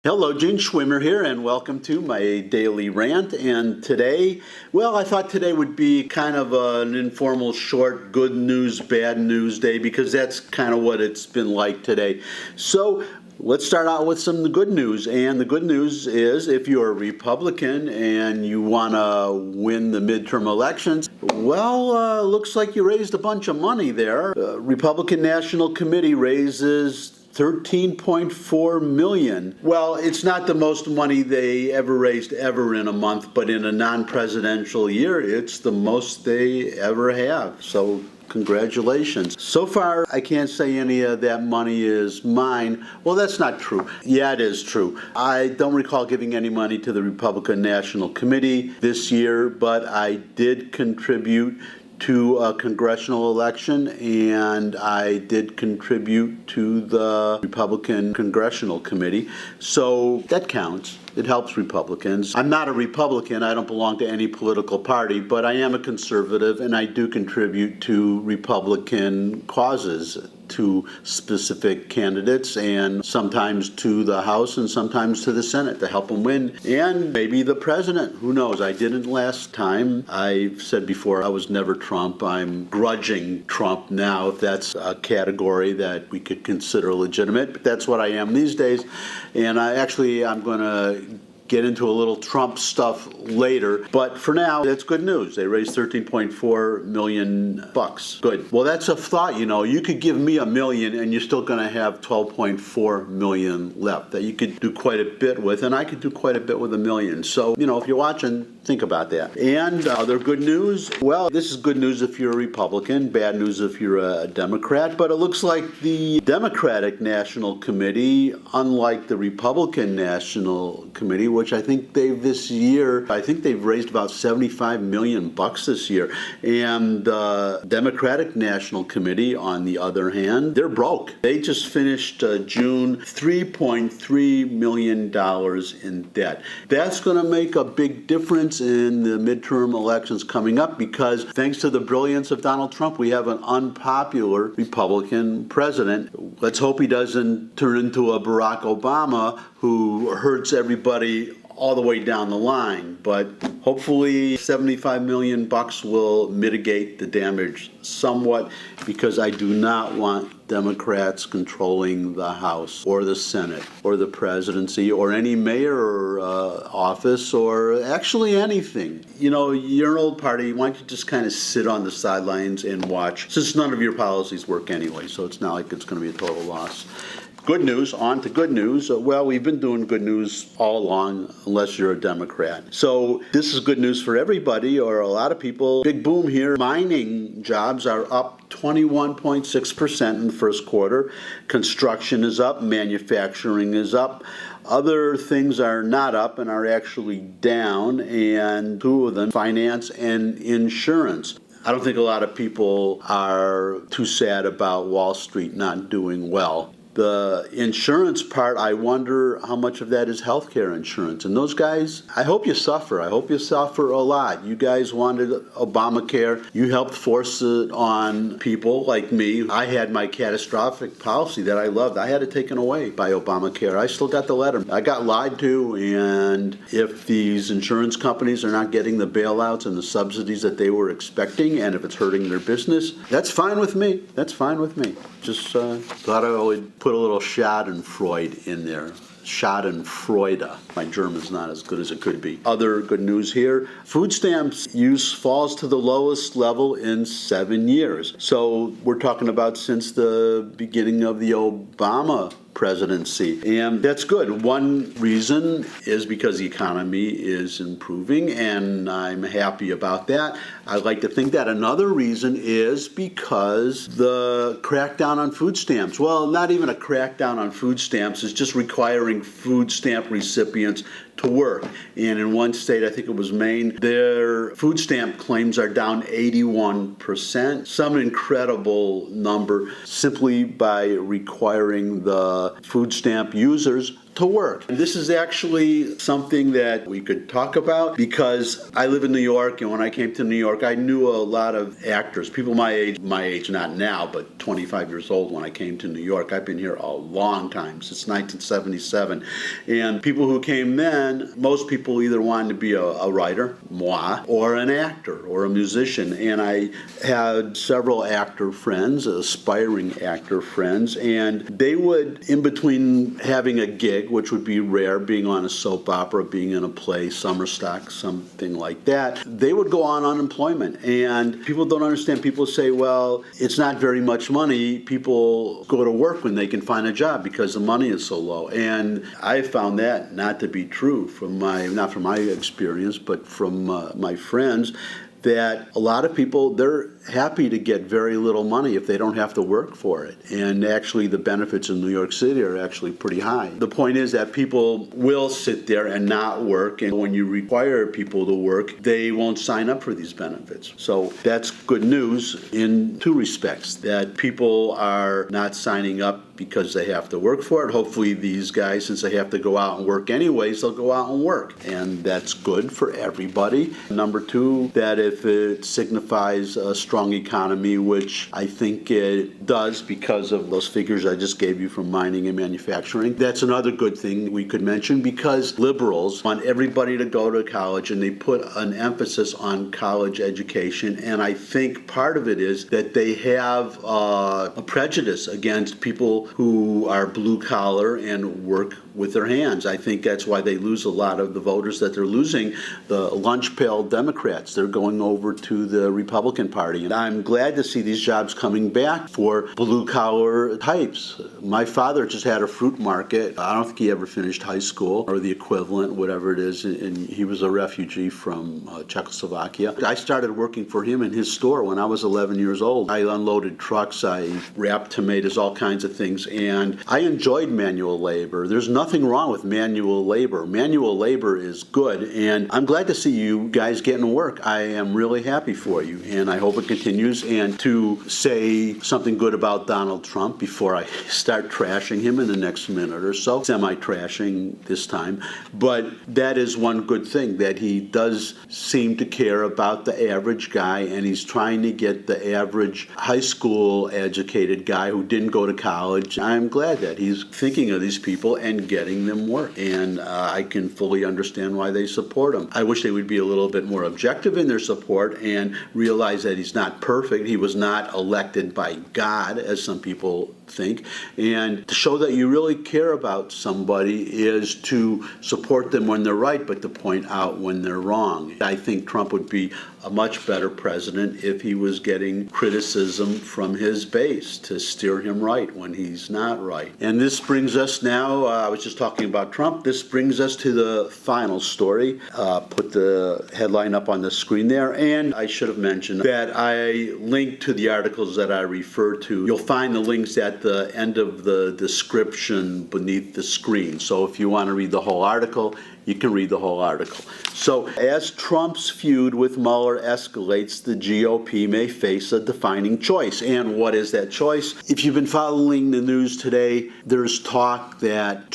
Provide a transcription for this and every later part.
Hello, Gene Schwimmer here, and welcome to my daily rant. And today, I thought today would be kind of an informal, short, good news, bad news day, because that's kind of what it's been like today. So let's start out with some of the good news. And the good news is if you're a Republican and you want to win the midterm elections, looks like you raised a bunch of money there. Republican National Committee raises $13.4 million. Well, it's not the most money they ever raised ever in a month, but in a non-presidential year, it's the most they ever have. So congratulations. So far, I can't say any of that money is mine. Well, that's not true. Yeah, it is true. I don't recall giving any money to the Republican National Committee this year, but I did contribute to a congressional election, and I did contribute to the Republican Congressional Committee. So that counts. It helps Republicans. I'm not a Republican. I don't belong to any political party, but I am a conservative, and I do contribute to Republican causes, to specific candidates, and sometimes to the House and sometimes to the Senate to help them win, and maybe the president. Who knows? I didn't last time. I've said before I was never Trump. I'm grudging Trump now, if that's a category that we could consider legitimate, but that's what I am these days. And I'm going to get into a little Trump stuff later, but for now, that's good news. They raised $13.4 million. Good. Well, that's a thought, you could give me $1 million and you're still going to have $12.4 million left that you could do quite a bit with, and I could do quite a bit with $1 million. So, if you're watching, think about that. And other good news, this is good news if you're a Republican, bad news if you're a Democrat, but it looks like the Democratic National Committee, unlike the Republican National Committee, which I think they've raised about $75 million this year. And the Democratic National Committee, on the other hand, they're broke. They just finished June $3.3 million in debt. That's going to make a big difference in the midterm elections coming up, because thanks to the brilliance of Donald Trump, we have an unpopular Republican president. Let's hope he doesn't turn into a Barack Obama who hurts everybody all the way down the line, but hopefully $75 million will mitigate the damage somewhat, because I do not want Democrats controlling the House or the Senate or the presidency or any mayor office, or actually anything. You're an old party. Why don't you just kind of sit on the sidelines and watch, since none of your policies work anyway, so it's not like it's going to be a total loss. Good news, on to good news. We've been doing good news all along, unless you're a Democrat. So this is good news for everybody, or a lot of people. Big boom here. Mining jobs are up 21.6% in the first quarter. Construction is up. Manufacturing is up. Other things are not up and are actually down, and two of them, finance and insurance. I don't think a lot of people are too sad about Wall Street not doing well. The insurance part, I wonder how much of that is healthcare insurance. And those guys, I hope you suffer. I hope you suffer a lot. You guys wanted Obamacare. You helped force it on people like me. I had my catastrophic policy that I loved. I had it taken away by Obamacare. I still got the letter. I got lied to, and if these insurance companies are not getting the bailouts and the subsidies that they were expecting, and if it's hurting their business, that's fine with me. That's fine with me. Just thought I would put a little Schadenfreude in there. Schadenfreude. My German's not as good as it could be. Other good news here. Food stamps use falls to the lowest level in 7 years. So we're talking about since the beginning of the Obama presidency. And that's good. One reason is because the economy is improving, and I'm happy about that. I like to think that. Another reason is because the crackdown on food stamps. Well, not even a crackdown on food stamps. It's just requiring food stamp recipients to work. And in one state, I think it was Maine, their food stamp claims are down 81%, some incredible number, simply by requiring the food stamp users to work. And this is actually something that we could talk about because I live in New York, and when I came to New York, I knew a lot of actors, people my age, not now, but 25 years old when I came to New York. I've been here a long time, since 1977. And people who came then, most people either wanted to be a writer, moi, or an actor or a musician. And I had several actor friends, aspiring actor friends, and they would, in between having a gig, which would be rare, being on a soap opera, being in a play, summer stock, something like that, they would go on unemployment. And people don't understand. People say, well, it's not very much money. People go to work when they can find a job because the money is so low. And I found that not to be true not from my experience, but from my friends, that a lot of people, they're happy to get very little money if they don't have to work for it. And actually the benefits in New York City are actually pretty high. The point is that people will sit there and not work, and when you require people to work, they won't sign up for these benefits. So that's good news in two respects, that people are not signing up because they have to work for it. Hopefully these guys, since they have to go out and work anyways, they'll go out and work. And that's good for everybody. Number two, that if it signifies a strong economy, which I think it does because of those figures I just gave you from mining and manufacturing, that's another good thing we could mention, because liberals want everybody to go to college and they put an emphasis on college education. And I think part of it is that they have a prejudice against people who are blue collar and work with their hands. I think that's why they lose a lot of the voters that they're losing. The lunch pail Democrats, they're going over to the Republican Party. And I'm glad to see these jobs coming back for blue collar types. My father just had a fruit market. I don't think he ever finished high school or the equivalent, whatever it is. And he was a refugee from Czechoslovakia. I started working for him in his store when I was 11 years old. I unloaded trucks, I wrapped tomatoes, all kinds of things. And I enjoyed manual labor. There's nothing wrong with manual labor. Manual labor is good, and I'm glad to see you guys getting work. I am really happy for you, and I hope it continues. And to say something good about Donald Trump before I start trashing him in the next minute or so, semi-trashing this time, but that is one good thing, that he does seem to care about the average guy, and he's trying to get the average high school educated guy who didn't go to college. I'm glad that he's thinking of these people and getting them work, and I can fully understand why they support him. I wish they would be a little bit more objective in their support and realize that he's not perfect. He was not elected by God, as some people think, and to show that you really care about somebody is to support them when they're right, but to point out when they're wrong. I think Trump would be a much better president if he was getting criticism from his base to steer him right when he's not right. And this brings us now, I was just talking about Trump, this brings us to the final story. Put the headline up on the screen there, and I should have mentioned that I linked to the articles that I refer to. You'll find the links at the end of the description beneath the screen. So if you want to read the whole article, you can read the whole article. So, as Trump's feud with Mueller escalates, the GOP may face a defining choice. And what is that choice? If you've been following the news today, there's talk that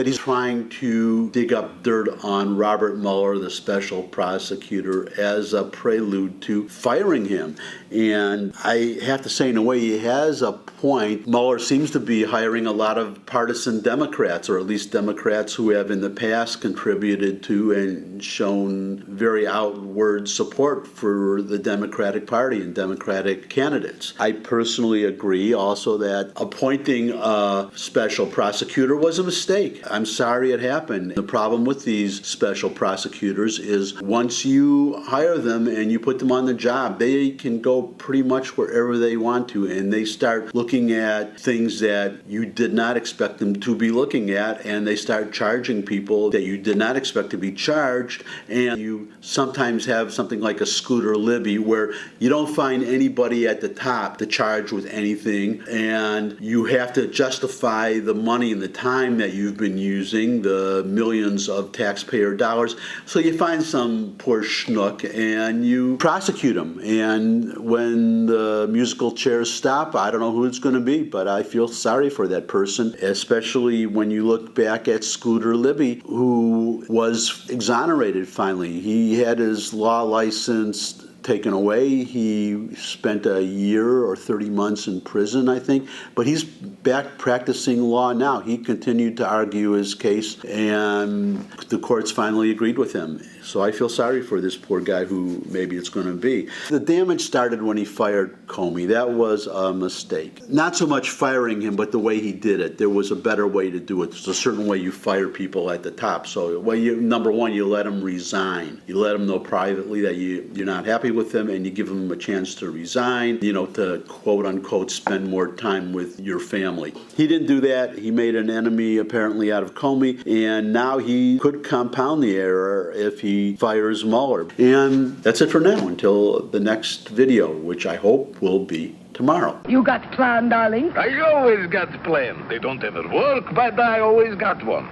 he's trying to dig up dirt on Robert Mueller, the special prosecutor, as a prelude to firing him. And I have to say, in a way, he has a point. Mueller seems to be hiring a lot of partisan Democrats, or at least Democrats who have in the past contributed to and shown very outward support for the Democratic Party and Democratic candidates. I personally agree also that appointing a special prosecutor was a mistake. I'm sorry it happened. The problem with these special prosecutors is once you hire them and you put them on the job, they can go pretty much wherever they want to, and they start looking at things that you did not expect them to be looking at, and they start charging people that you did not not expect to be charged. And you sometimes have something like a Scooter Libby where you don't find anybody at the top to charge with anything, and you have to justify the money and the time that you've been using, the millions of taxpayer dollars. So you find some poor schnook and you prosecute him. And when the musical chairs stop, I don't know who it's going to be, but I feel sorry for that person, especially when you look back at Scooter Libby, who was exonerated finally. He had his law license taken away. He spent a year or 30 months in prison, I think, but he's back practicing law now. He continued to argue his case, and the courts finally agreed with him. So I feel sorry for this poor guy who maybe it's going to be. The damage started when he fired Comey. That was a mistake. Not so much firing him, but the way he did it. There was a better way to do it. There's a certain way you fire people at the top. So, number one, you let them resign. You let them know privately that you're not happy with them, and you give them a chance to resign, to quote unquote spend more time with your family. He didn't do that. He made an enemy apparently out of Comey, and now he could compound the error if he fires Mueller. And that's it for now until the next video, which I hope will be tomorrow. You got plan, darling? I always got plan. They don't ever work, but I always got one.